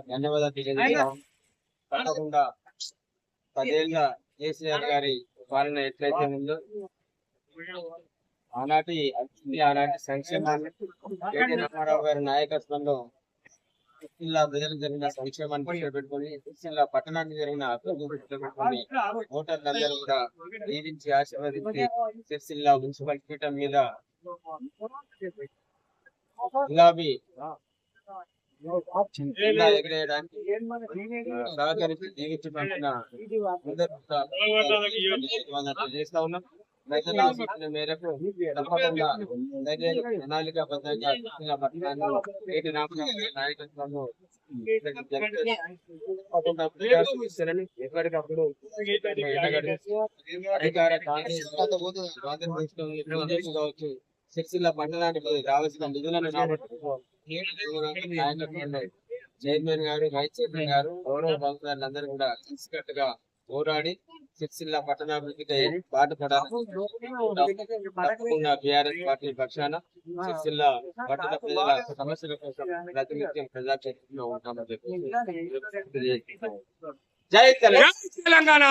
ధన్యవాదాలు తెలియజేస్తాం. తప్పకుండా 10 ఏళ్ల కేసీఆర్ గారి పాలన ఎట్లయితే ఉందో ఆనాటి సంక్షేమాన్ని కేటీ రామారావు గారి నాయకత్వంలో సిరిసిల్ల ప్రజలకు జరిగిన సంక్షేమాన్ని దృష్టిలో పెట్టుకుని సిరిసిల్ల పట్టణానికి జరిగిన అభివృద్ధి దృష్టిలో పెట్టుకుని ఓటర్లందరూ కూడా దీవించి ఆశీర్వదించి సిరిసిల్ల మున్సిపల్ పీఠం మీద గులాబీ ఎగరేయడానికి సహకరించి జీవించి పంపిన చేస్తా ఉన్నాం. ప్రజల ఆశించిన మేరకు తప్పకుండా ప్రణాళికాబద్ధంగా పట్టణాన్ని కేటీ రామారావు నాయకత్వంలో ఎప్పటికప్పుడు అధికార కాంగ్రెస్ కావచ్చు సిరిసిల్ల పట్టణానికి రావాల్సిన నిధులను చైర్మన్ గారు, వైస్ చైర్మన్ గారు, గౌరవ కౌన్సిలర్లందరూ కూడా కలిసికట్టుగా పోరాడి సిరిసిల్ల పట్టణాభివృద్ధికి పాటుపడాలన్న బీఆర్ఎస్ పార్టీ పక్షాన సిరిసిల్ల పట్టణ ప్రజల సమస్యల కోసం ప్రతినిత్యం ప్రజాక్షేత్రంలో ఉంటామని చెప్పి జై తెలంగాణ.